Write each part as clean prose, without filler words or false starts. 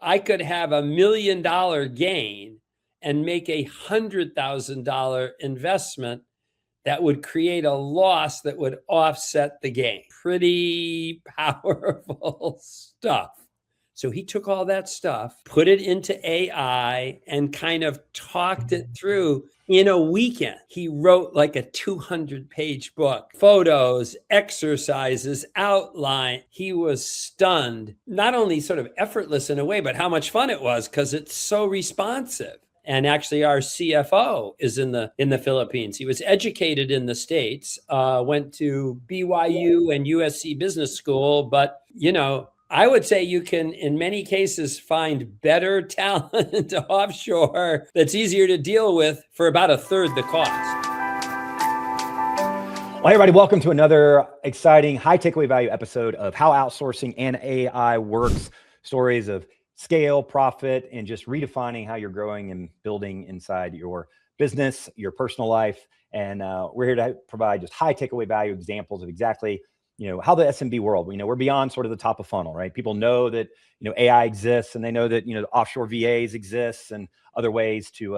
I could have $1 million gain and make $100,000 investment that would create a loss that would offset the gain. Pretty powerful stuff. So he took all that stuff, put it into AI, and kind of talked it through in a weekend. He wrote like a 200-page book, photos, exercises, outline. He was stunned, not only sort of effortless in a way, but how much fun it was because it's so responsive. And actually, our CFO is in the Philippines. He was educated in the States, went to BYU and USC Business School, but I would say you can, in many cases, find better talent offshore that's easier to deal with for about a third the cost. Well, hey everybody, welcome to another exciting high takeaway value episode of How Outsourcing and AI Works. Stories of scale, profit, and just redefining how you're growing and building inside your business, your personal life. And we're here to provide just high takeaway value examples of exactly how the SMB world, we're beyond sort of the top of funnel, right? People know that, AI exists, and they know that, offshore VAs exists and other ways to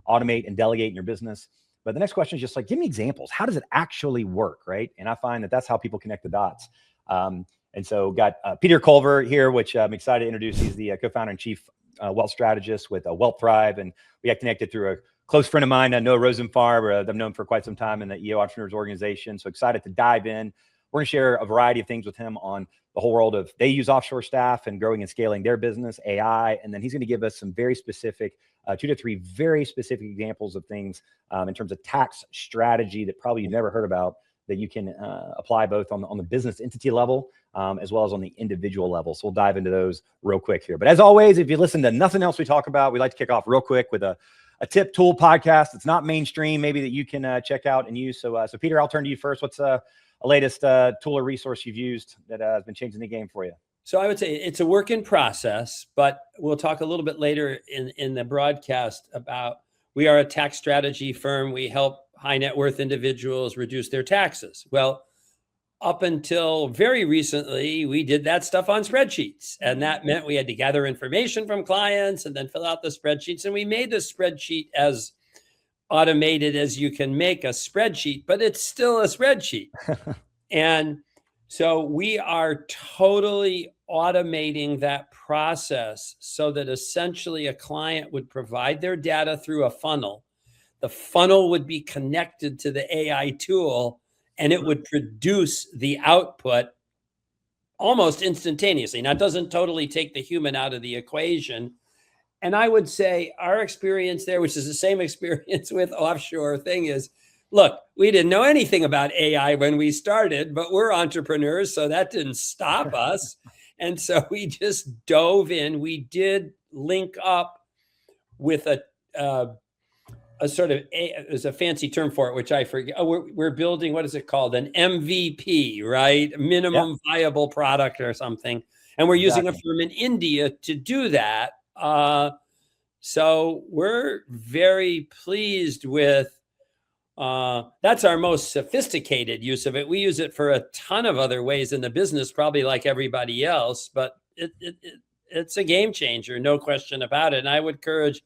automate and delegate in your business. But the next question is just like, give me examples. How does it actually work, right? And I find that that's how people connect the dots. And so got Peter Culver here, which I'm excited to introduce. He's the co-founder and chief wealth strategist with Wealthrive. And we got connected through a close friend of mine, Noah Rosenfarb. I've known for quite some time in the EO Entrepreneurs Organization. So excited to dive in. We're going to share a variety of things with him on the whole world of they use offshore staff and growing and scaling their business, AI. And then he's going to give us some very specific, 2 to 3 very specific examples of things in terms of tax strategy that probably you've never heard about that you can apply both on the business entity level as well as on the individual level. So we'll dive into those real quick here. But as always, if you listen to nothing else we talk about, we like to kick off real quick with a tip tool podcast. It's not mainstream, maybe that you can check out and use. So Peter, I'll turn to you first. What's a latest tool or resource you've used that has been changing the game for you? So I would say it's a work in process, but we'll talk a little bit later in the broadcast about we are a tax strategy firm. We help high net worth individuals reduce their taxes. Well, up until very recently, we did that stuff on spreadsheets. And that meant we had to gather information from clients and then fill out the spreadsheets. And we made the spreadsheet as automated as you can make a spreadsheet, but it's still a spreadsheet. And so we are totally automating that process so that essentially a client would provide their data through a funnel. The funnel would be connected to the AI tool and it would produce the output almost instantaneously. Now, it doesn't totally take the human out of the equation. And I would say our experience there, which is the same experience with offshore thing, is, look, we didn't know anything about AI when we started, but we're entrepreneurs, so that didn't stop us. And so we just dove in. We did link up with a sort of, there's a fancy term for it, which I forget. Oh, we're building, what is it called? An MVP, right? Minimum viable product or something. And we're using a firm in India to do that. So we're very pleased with, that's our most sophisticated use of it. We use it for a ton of other ways in the business, probably like everybody else, but it's a game changer, no question about it. And I would encourage,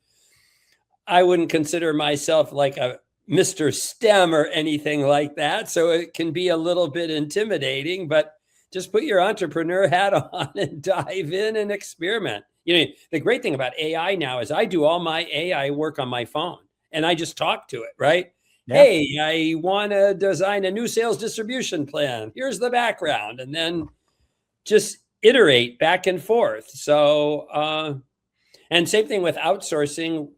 I wouldn't consider myself like a Mr. STEM or anything like that. So it can be a little bit intimidating, but just put your entrepreneur hat on and dive in and experiment. The great thing about AI now is I do all my AI work on my phone and I just talk to it, right? Yeah. Hey, I want to design a new sales distribution plan. Here's the background. And then just iterate back and forth. So, and same thing with outsourcing.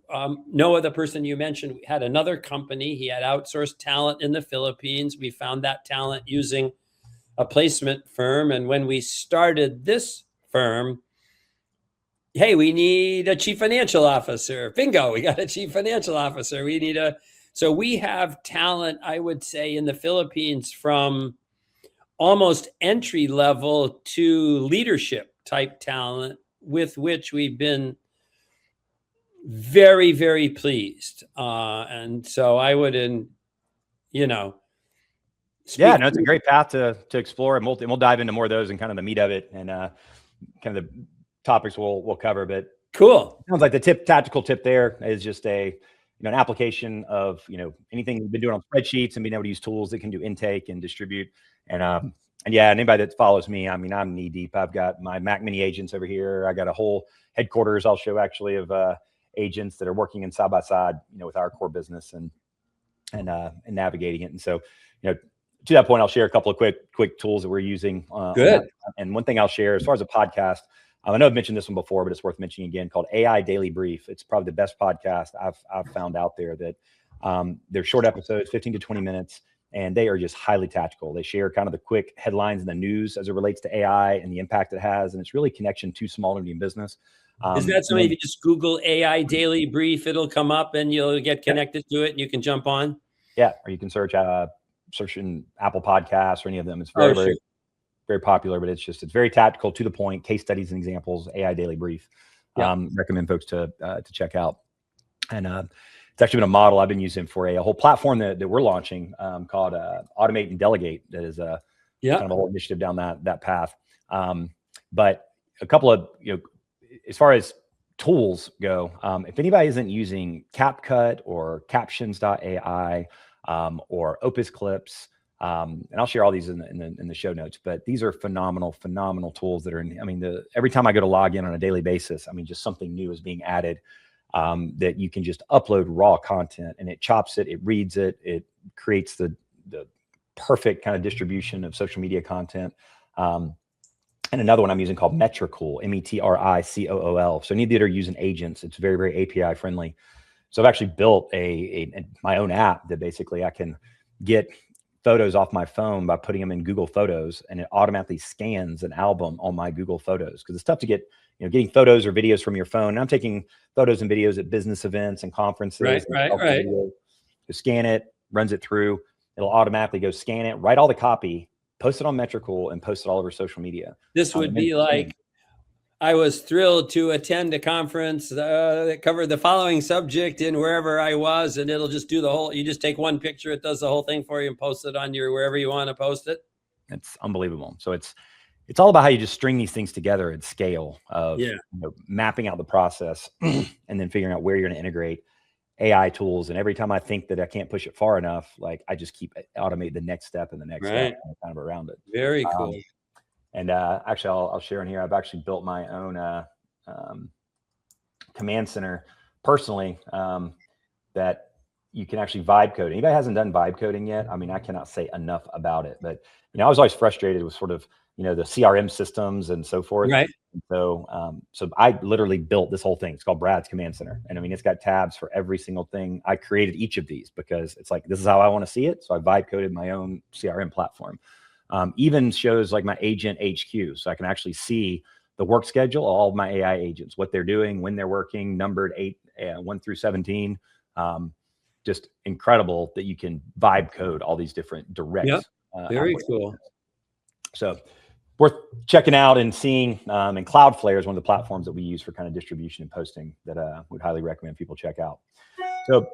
Noah, the person you mentioned, had another company. He had outsourced talent in the Philippines. We found that talent using a placement firm. And when we started this firm, hey, we need a chief financial officer. Bingo, we got a chief financial officer. So we have talent, I would say, in the Philippines from almost entry level to leadership type talent with which we've been very, very pleased. And so I would, it's a great path to explore. And we'll dive into more of those and kind of the meat of it and kind of the topics we'll cover, but Cool. sounds like the tactical tip there is just an application of, anything we've been doing on spreadsheets and being able to use tools that can do intake and distribute. And yeah, anybody that follows me, I mean, I'm knee deep. I've got my Mac Mini agents over here. I got a whole headquarters I'll show actually of agents that are working in side by side, with our core business and navigating it. And so, to that point, I'll share a couple of quick tools that we're using. Good. And one thing I'll share as far as a podcast, I know I've mentioned this one before, but it's worth mentioning again, called AI Daily Brief. It's probably the best podcast I've found out there. That they're short episodes, 15 to 20 minutes, and they are just highly tactical. They share kind of the quick headlines in the news as it relates to AI and the impact it has, and it's really connection to small and medium business. Is that something if you just Google AI Daily Brief, it'll come up and you'll get connected to it and you can jump on? Yeah, or you can search in Apple Podcasts or any of them. It's very very popular, but it's very tactical, to the point, case studies and examples. AI Daily Brief. Recommend folks to check out. And it's actually been a model I've been using for a whole platform that we're launching called Automate and Delegate. That is kind of a whole initiative down that path. But a couple of, as far as tools go, if anybody isn't using CapCut or Captions.ai or Opus Clips, and I'll share all these in the show notes, but these are phenomenal tools that are every time I go to log in on a daily basis, just something new is being added, that you can just upload raw content and it chops it, it reads it, it creates the perfect kind of distribution of social media content. And another one I'm using called Metricool, Metricool. So any of you that are using agents, it's very, very API friendly. So I've actually built my own app that basically I can get photos off my phone by putting them in Google Photos, and it automatically scans an album on my Google Photos, because it's tough to get, getting photos or videos from your phone. And I'm taking photos and videos at business events and conferences. Right. You scan it, runs it through. It'll automatically go scan it, write all the copy, post it on Metricool, and post it all over social media. This would be like, I was thrilled to attend a conference that covered the following subject in wherever I was, and it'll just do the whole, you just take one picture, it does the whole thing for you and post it on your wherever you want to post it. It's unbelievable. So it's all about how you just string these things together at scale of mapping out the process and then figuring out where you're going to integrate AI tools. And every time I think that I can't push it far enough, like I just keep automate the next step and the next step kind of around it. Very cool. And actually, I'll share in here. I've actually built my own command center personally that you can actually vibe code. Anybody hasn't done vibe coding yet? I cannot say enough about it. But I was always frustrated with sort of the CRM systems and so forth. Right. And so I literally built this whole thing. It's called Brad's Command Center, and it's got tabs for every single thing. I created each of these because it's like this is how I want to see it. So I vibe coded my own CRM platform. Even shows like my agent HQ, so I can actually see the work schedule of all of my AI agents, what they're doing, when they're working, numbered 1 through 17. Just incredible that you can vibe code all these different direct. Very cool. So worth checking out and seeing. And Cloudflare is one of the platforms that we use for kind of distribution and posting that would highly recommend people check out. So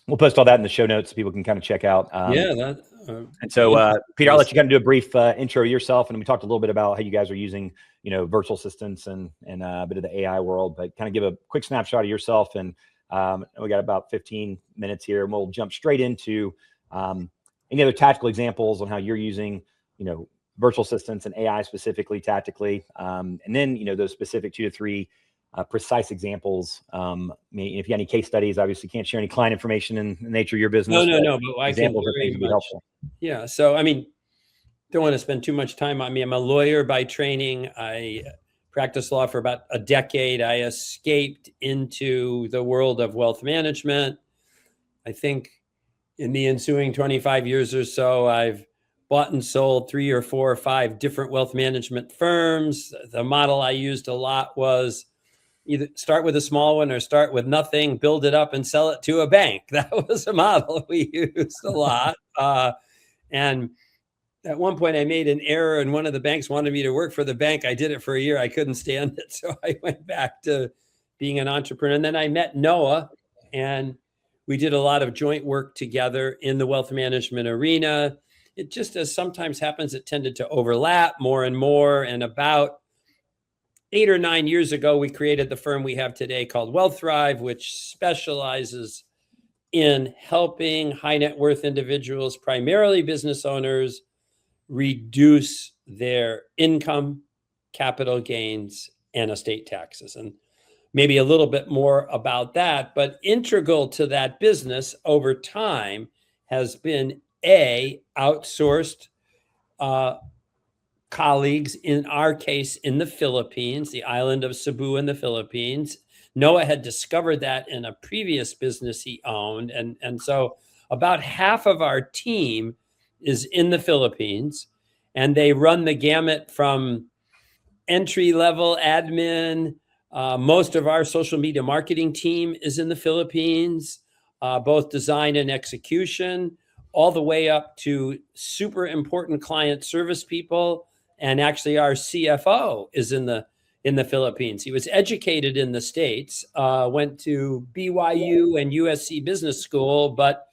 we'll post all that in the show notes so people can kind of check out. And so, Peter, I'll let you kind of do a brief intro of yourself. And we talked a little bit about how you guys are using, virtual assistants and a bit of the AI world, but kind of give a quick snapshot of yourself. And we got about 15 minutes here, and we'll jump straight into any other tactical examples on how you're using, virtual assistants and AI specifically tactically. And then, those specific 2 to 3 precise examples. If you got any case studies, obviously can't share any client information in the nature of your business. No, but I can very very much. Yeah. So, don't want to spend too much time on me. I'm a lawyer by training. I practiced law for about a decade. I escaped into the world of wealth management. I think in the ensuing 25 years or so, I've bought and sold 3 or 4 or 5 different wealth management firms. The model I used a lot was either start with a small one or start with nothing, build it up and sell it to a bank. That was a model we used a lot. And at one point I made an error and one of the banks wanted me to work for the bank. I did it for a year. I couldn't stand it. So I went back to being an entrepreneur. And then I met Noah, and we did a lot of joint work together in the wealth management arena. It just, as sometimes happens, it tended to overlap more and more. And about 8 or 9 years ago, we created the firm we have today called Wealthrive, which specializes in helping high net worth individuals, primarily business owners, reduce their income, capital gains, and estate taxes. And maybe a little bit more about that, but integral to that business over time has been outsourced colleagues, in our case, in the Philippines, the island of Cebu in the Philippines. Noah had discovered that in a previous business he owned. And so about half of our team is in the Philippines, and they run the gamut from entry level admin. Most of our social media marketing team is in the Philippines, both design and execution, all the way up to super important client service people. And actually, our CFO is in the Philippines. He was educated in the States, went to BYU and USC Business School, but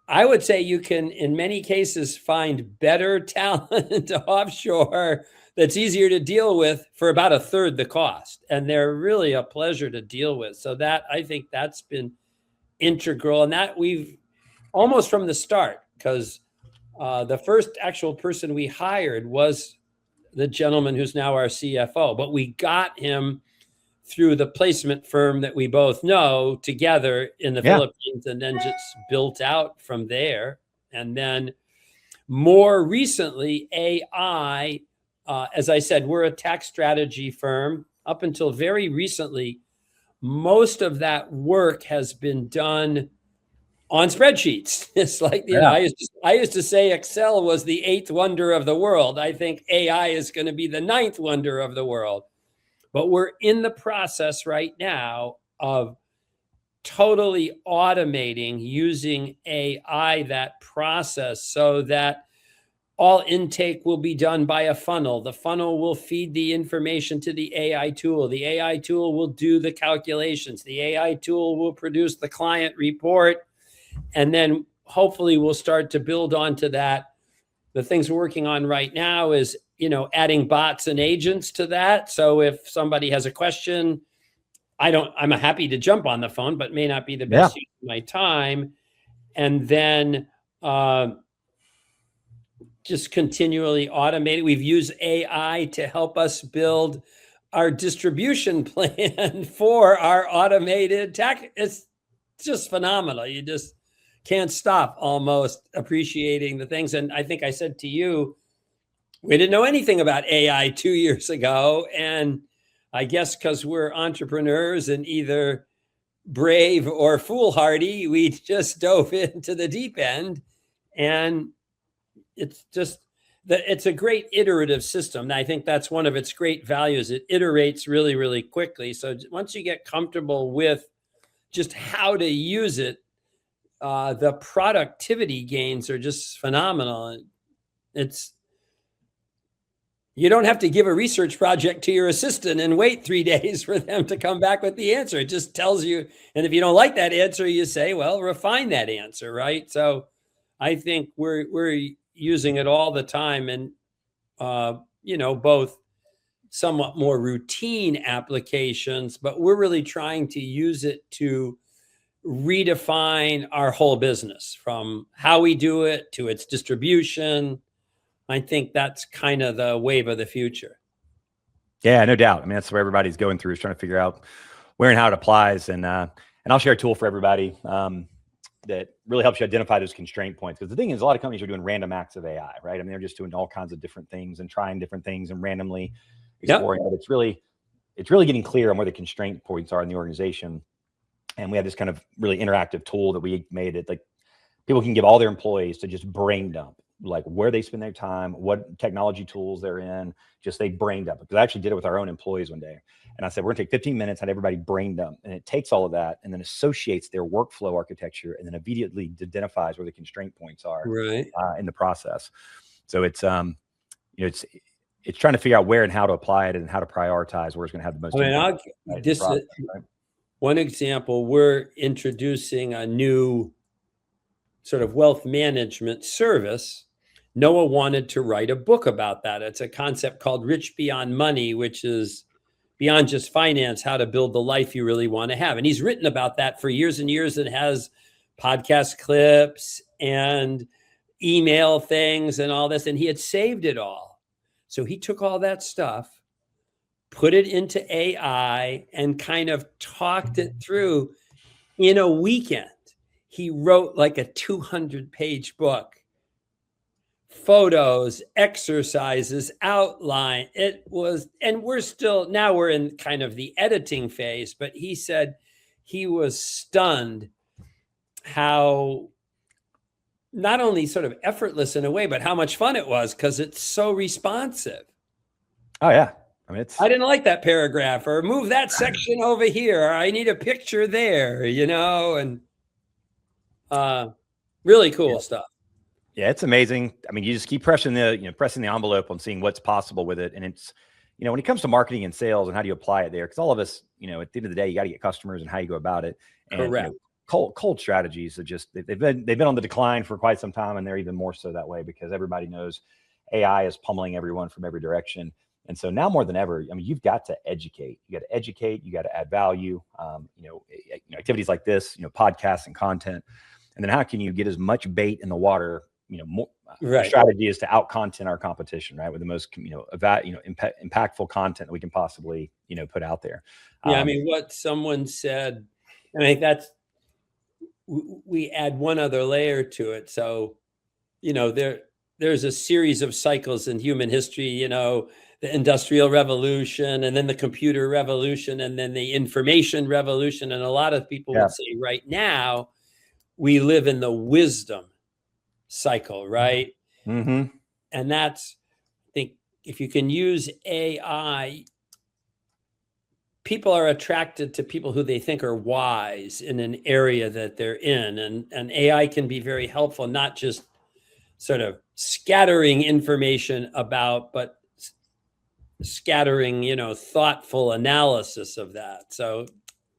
I would say you can, in many cases, find better talent offshore that's easier to deal with for about a third the cost. And they're really a pleasure to deal with. So I think that's been integral, and that we've almost from the start, because the first actual person we hired was the gentleman who's now our CFO, but we got him through the placement firm that we both know together in the Philippines, and then just built out from there. And then more recently, AI, as I said, we're a tax strategy firm. Up until very recently, most of that work has been done on spreadsheets. It's like, I used to say Excel was the 8th wonder of the world. I think AI is going to be the 9th wonder of the world. But we're in the process right now of totally automating, using AI, that process, so that all intake will be done by a funnel. The funnel will feed the information to the AI tool. The AI tool will do the calculations. The AI tool will produce the client report. And then hopefully we'll start to build onto that. The things we're working on right now is, adding bots and agents to that. So if somebody has a question, I'm happy to jump on the phone, but may not be the best use of my time. And then just continually automate it. We've used AI to help us build our distribution plan for our automated tax. It's just phenomenal. You just can't stop almost appreciating the things. And I think I said to you, we didn't know anything about AI 2 years ago. And I guess because we're entrepreneurs and either brave or foolhardy, we just dove into the deep end. And it's a great iterative system. And I think that's one of its great values. It iterates really, really quickly. So once you get comfortable with just how to use it, the productivity gains are just phenomenal. You don't have to give a research project to your assistant and wait 3 days for them to come back with the answer. It just tells you. And if you don't like that answer, you say, well, refine that answer, right? So I think we're using it all the time, and both somewhat more routine applications, but we're really trying to use it to redefine our whole business, from how we do it to its distribution. I think that's kind of the wave of the future. Yeah, no doubt. I mean, that's where everybody's going through, is trying to figure out where and how it applies. And I'll share a tool for everybody that really helps you identify those constraint points. Because the thing is, a lot of companies are doing random acts of AI, right? I mean, they're just doing all kinds of different things and trying different things and randomly exploring. But it's really getting clear on where the constraint points are in the organization. And we have this kind of really interactive tool that we made it like people can give all their employees to just brain dump, like where they spend their time, what technology tools they're in, just they brain dump. Because I actually did it with our own employees one day. And I said, we're gonna take 15 minutes, had everybody brain dump. And it takes all of that and then associates their workflow architecture and then immediately identifies where the constraint points are in the process. So it's trying to figure out where and how to apply it and how to prioritize where it's gonna have the most impact. One example, we're introducing a new sort of wealth management service Noah wanted to write a book about that. It's a concept called Rich Beyond Money, which is beyond just finance, how to build the life you really want to have. And he's written about that for years and years and has podcast clips and email things and all this. And he had saved it all. So he took all that stuff, put it into AI, and kind of talked it through in a weekend. He wrote like a 200-page book, photos, exercises, outline. It was, and we're in kind of the editing phase, but he said he was stunned how not only sort of effortless in a way, but how much fun it was because it's so responsive. Oh yeah. I mean, I didn't like that paragraph, or move that section over here, or I need a picture there, and really cool stuff. Yeah, it's amazing. I mean, you just keep pressing the envelope on seeing what's possible with it. And it's, when it comes to marketing and sales and how do you apply it there? Because all of us, at the end of the day, you got to get customers and how you go about it. And Correct. Cold strategies are just, they've been on the decline for quite some time, and they're even more so that way because everybody knows AI is pummeling everyone from every direction. And so now more than ever, I mean, you've got to educate. You got to educate. You got to add value. Activities like this, podcasts and content. And then how can you get as much bait in the water? More right. The strategy is to out content our competition, right? With the most, impactful content that we can possibly, put out there. Yeah. I mean, what someone said, I mean, we add one other layer to it. So, there's a series of cycles in human history, the Industrial Revolution, and then the computer revolution, and then the information revolution. And a lot of people would say right now, we live in the wisdom cycle, right? Mm-hmm. And that's, I think, if you can use AI, people are attracted to people who they think are wise in an area that they're in. And AI can be very helpful, not just sort of scattering information about, but scattering, thoughtful analysis of that. So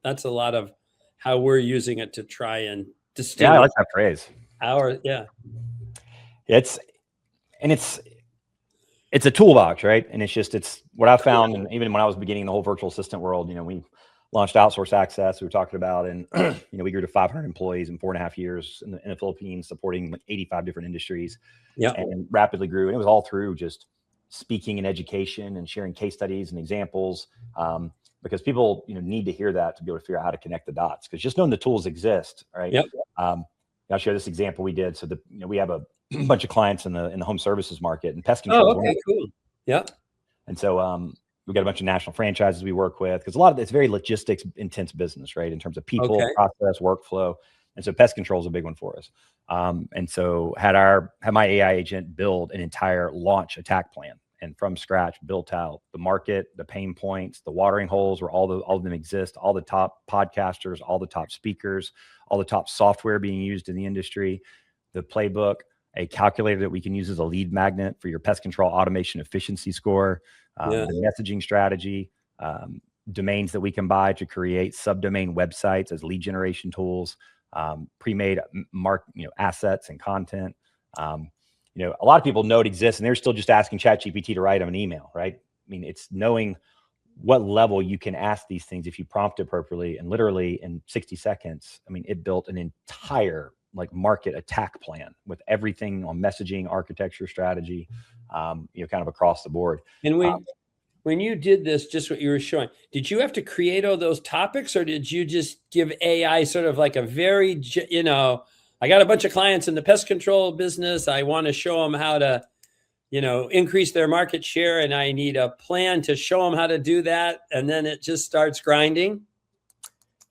that's a lot of how we're using it to try and distinguish. Yeah, I like that phrase. It's a toolbox, right? And it's what I found. And even when I was beginning the whole virtual assistant world, we launched Outsource Access, we were talking about, and we grew to 500 employees in 4.5 years in the Philippines, supporting like 85 different industries. Yeah, and rapidly grew. And it was all through just speaking and education and sharing case studies and examples, because people need to hear that to be able to figure out how to connect the dots. Because just knowing the tools exist, right? Yep. I'll share this example we did. So we have a bunch of clients in the home services market, and pest control. Oh, okay, cool. Yeah. And so we got a bunch of national franchises we work with, because a lot of it's very logistics intense business, right? In terms of people, process, workflow. And so pest control is a big one for us. And so had my AI agent build an entire launch attack plan, and from scratch built out the market, the pain points, the watering holes where all of them exist, all the top podcasters, all the top speakers, all the top software being used in the industry, the playbook, a calculator that we can use as a lead magnet for your pest control automation efficiency score, the messaging strategy, domains that we can buy to create subdomain websites as lead generation tools, pre-made assets and content. A lot of people know it exists, and they're still just asking ChatGPT to write them an email, right? I mean, it's knowing what level you can ask these things if you prompt appropriately, and literally in 60 seconds, I mean, it built an entire market attack plan with everything on messaging, architecture, strategy, kind of across the board. And when you did this, just what you were showing, did you have to create all those topics, or did you just give AI sort of like a very, I got a bunch of clients in the pest control business. I want to show them how to, increase their market share, and I need a plan to show them how to do that. And then it just starts grinding.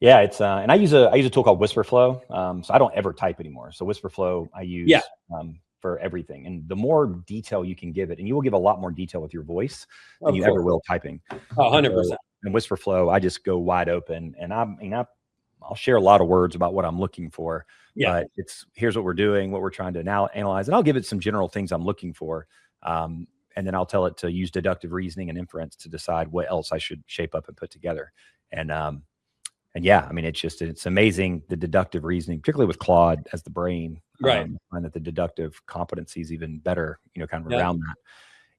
Yeah, it's and I use a tool called WhisperFlow. So I don't ever type anymore. So WhisperFlow I use for everything. And the more detail you can give it, and you will give a lot more detail with your voice than you ever will typing. 100%. And WhisperFlow, I just go wide open, and I'll share a lot of words about what I'm looking for. Yeah. But here's what we're doing, what we're trying to now analyze, and I'll give it some general things I'm looking for. And then I'll tell it to use deductive reasoning and inference to decide what else I should shape up and put together. And And yeah, I mean, it's amazing the deductive reasoning, particularly with Claude as the brain. Right. I find that the deductive competency is even better, kind of Yeah. around that.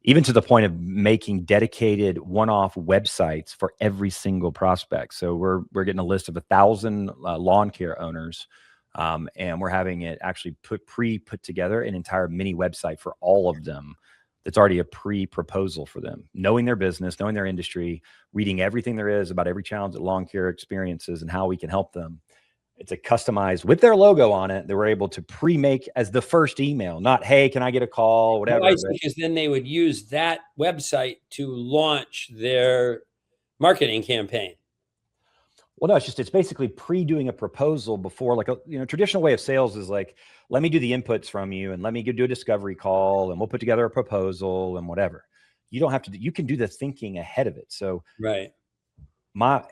Even to the point of making dedicated one-off websites for every single prospect. So we're getting a list of 1,000 lawn care owners, and we're having it actually put together an entire mini website for all of them. That's already a pre-proposal for them, knowing their business, knowing their industry, reading everything there is about every challenge that lawn care experiences and how we can help them. It's a customized with their logo on it that we're able to pre-make as the first email, not, hey, can I get a call, whatever. Because then they would use that website to launch their marketing campaign. Well, no, it's basically pre-doing a proposal before, like a traditional way of sales is like, let me do the inputs from you and let me do a discovery call and we'll put together a proposal and whatever. You don't have to, you can do the thinking ahead of it. So right.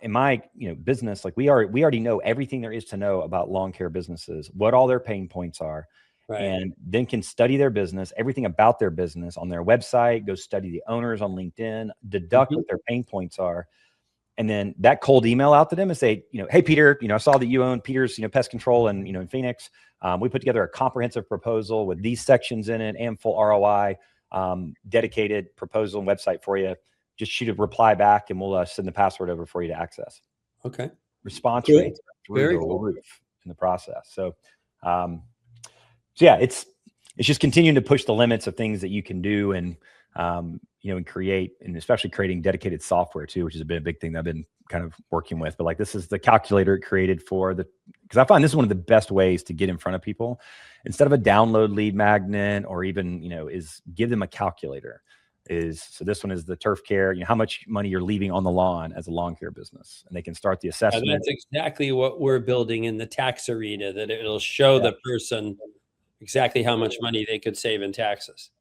In my business, like we already know everything there is to know about lawn care businesses, what all their pain points are, Right. and then can study their business, everything about their business on their website, go study the owners on LinkedIn, deduct what their pain points are. And then that cold email out to them and say, hey, Peter, I saw that you own Peter's, pest control and, in Phoenix. We put together a comprehensive proposal with these sections in it and full ROI, dedicated proposal and website for you. Just shoot a reply back and we'll send the password over for you to access. Okay. Response Cool. rates through Very the cool. roof in the process. So yeah, it's just continuing to push the limits of things that you can do and, and create, and especially creating dedicated software too, which has been a big thing that I've been kind of working with. But like, this is the calculator it created because I find this is one of the best ways to get in front of people instead of a download lead magnet or even, is give them a calculator. So this one is the turf care, how much money you're leaving on the lawn as a lawn care business, and they can start the assessment. That's exactly what we're building in the tax arena, that it'll show the person exactly how much money they could save in taxes.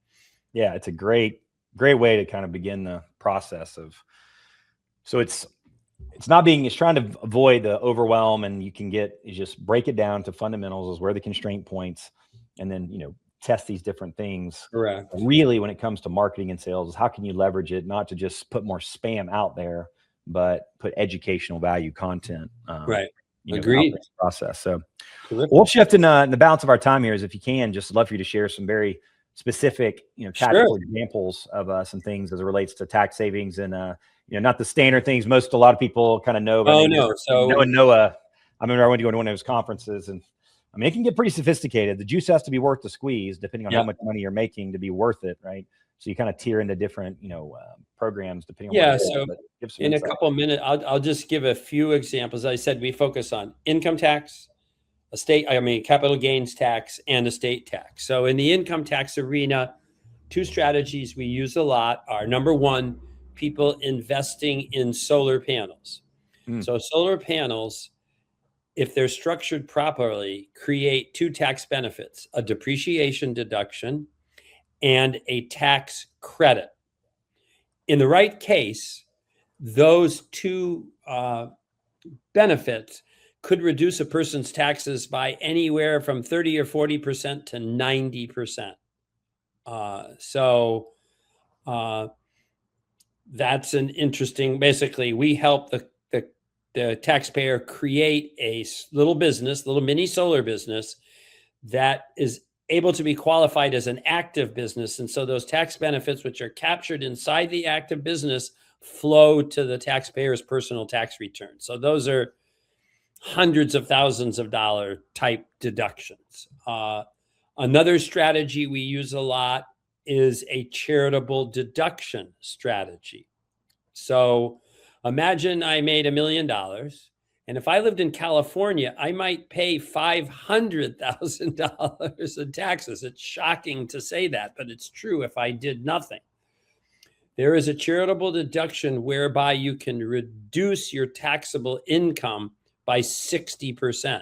Yeah, it's a great way to kind of begin the process of, so it's trying to avoid the overwhelm, and you just break it down to fundamentals, is where the constraint points, and then, test these different things. Correct. Really, when it comes to marketing and sales, is how can you leverage it, not to just put more spam out there, but put educational value content. Right. Agreed. Process. So terrific. We'll shift in the balance of our time here, is if you can, just love for you to share some very specific, tactical examples of some things as it relates to tax savings and, not the standard things a lot of people kind of know. Oh, no. So knowing Noah, I remember I went to one of his conferences, and I mean, it can get pretty sophisticated. The juice has to be worth the squeeze, depending on how much money you're making to be worth it, right? So you kind of tier into different, programs depending on. So in a couple of minutes, I'll just give a few examples. I said we focus on income tax, capital gains tax, and estate tax. So in the income tax arena, two strategies we use a lot are, number one, people investing in solar panels. So solar panels, if they're structured properly, create two tax benefits: a depreciation deduction and a tax credit. In the right case, those two benefits could reduce a person's taxes by anywhere from 30 or 40% to 90%. So that's an interesting, basically, we help the taxpayer create a little mini solar business that is able to be qualified as an active business. And so those tax benefits, which are captured inside the active business, flow to the taxpayer's personal tax return. So those are hundreds of thousands of dollar type deductions. Another strategy we use a lot is a charitable deduction strategy. So imagine I made $1 million, and if I lived in California, I might pay $500,000 in taxes. It's shocking to say that, but it's true if I did nothing. There is a charitable deduction whereby you can reduce your taxable income by 60%.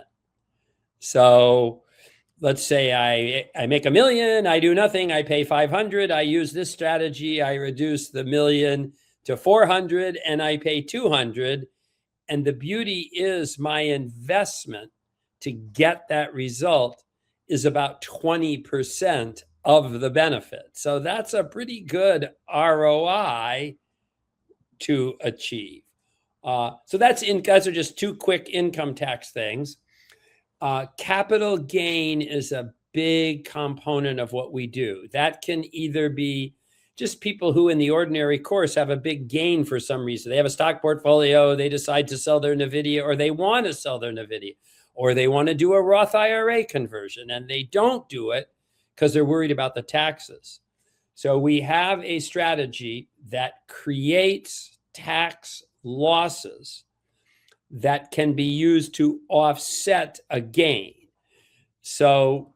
So let's say I make $1 million, I do nothing, I pay 500. I use this strategy, I reduce the $1 million to 400, and I pay 200. And the beauty is my investment to get that result is about 20% of the benefit. So that's a pretty good ROI to achieve. So those are just two quick income tax things. Capital gain is a big component of what we do. That can either be just people who in the ordinary course have a big gain for some reason. They have a stock portfolio, they decide to sell their NVIDIA, or they want to sell their NVIDIA, or they want to do a Roth IRA conversion and they don't do it because they're worried about the taxes. So we have a strategy that creates tax losses that can be used to offset a gain. So,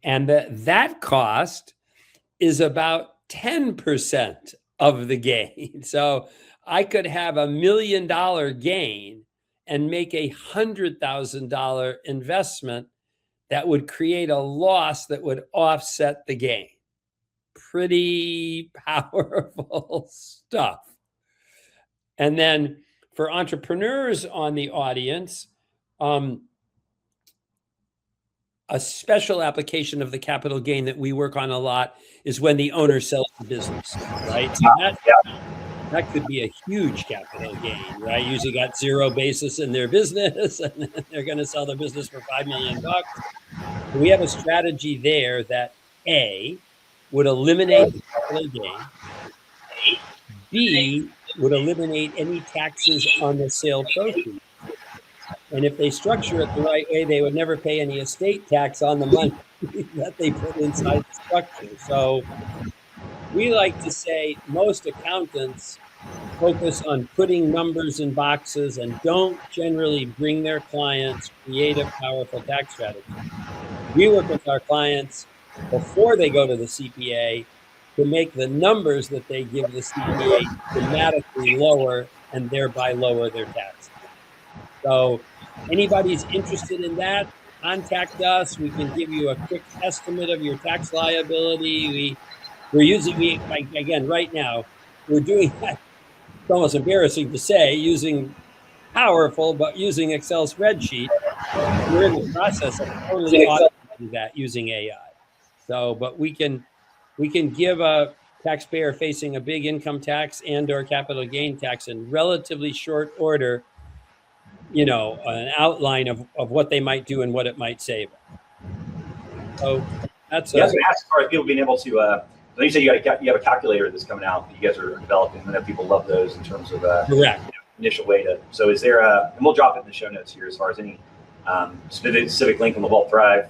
and that cost is about 10% of the gain. So I could have $1 million gain and make $100,000 investment that would create a loss that would offset the gain. Pretty powerful stuff. And then for entrepreneurs on the audience, a special application of the capital gain that we work on a lot is when the owner sells the business, right? So that could be a huge capital gain, right? Usually got zero basis in their business and they're going to sell their business for $5 million. We have a strategy there that A, would eliminate the capital gain, B, would eliminate any taxes on the sale proceeds. And if they structure it the right way, they would never pay any estate tax on the money that they put inside the structure. So we like to say most accountants focus on putting numbers in boxes and don't generally bring their clients creative, powerful tax strategies. We work with our clients before they go to the CPA to make the numbers that they give the CPA dramatically lower and thereby lower their taxes. So anybody's interested in that, contact us. We can give you a quick estimate of your tax liability. Again, right now, we're doing that. It's almost embarrassing to say, using using Excel spreadsheet. We're in the process of totally automating that using AI. So, but we can give a taxpayer facing a big income tax and or capital gain tax in relatively short order, an outline of what they might do and what it might save. So that's as far as people being able to, you said you have a calculator that's coming out that you guys are developing. I know people love those in terms of correct. Initial way to. So is there and we'll drop it in the show notes here as far as any specific link on the Wealthrive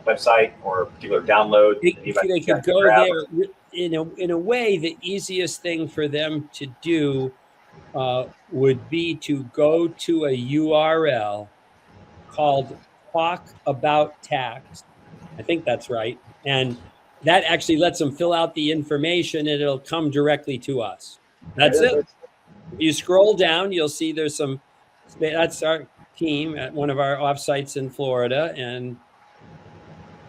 website or a particular download. They could go there. In a way, the easiest thing for them to do would be to go to a URL called Talk About Tax. I think that's right. And that actually lets them fill out the information and it'll come directly to us. That's it. If you scroll down, you'll see there's that's our team at one of our offsites in Florida. And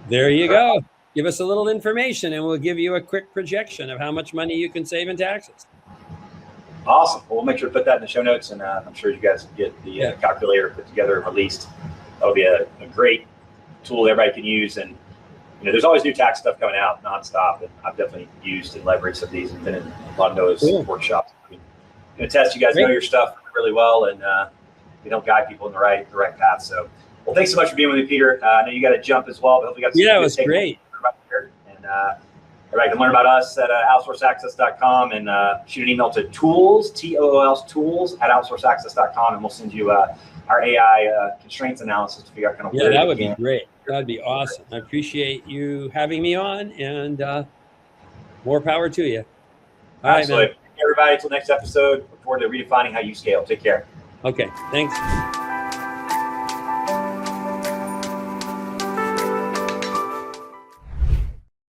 there you go. Give us a little information and we'll give you a quick projection of how much money you can save in taxes. Awesome. Well, we'll make sure to put that in the show notes, and I'm sure you guys can get the calculator put together and released. That'll be a great tool everybody can use. And there's always new tax stuff coming out nonstop, and I've definitely used and leveraged some of these and been in a lot of those workshops. I can attest, you guys know your stuff really well, and you help guide people in the right path. So, well, thanks so much for being with me, Peter. I know you got to jump as well, but hopefully you got some it was great. And everybody can learn about us at outsourceaccess.com and shoot an email to tools, tools at outsourceaccess.com, and we'll send you our AI constraints analysis to figure out kind of where that would be great. That'd be awesome. I appreciate you having me on, and more power to you. All Absolutely. right, man. Everybody, until next episode, look forward to redefining how you scale. Take care. Okay, thanks.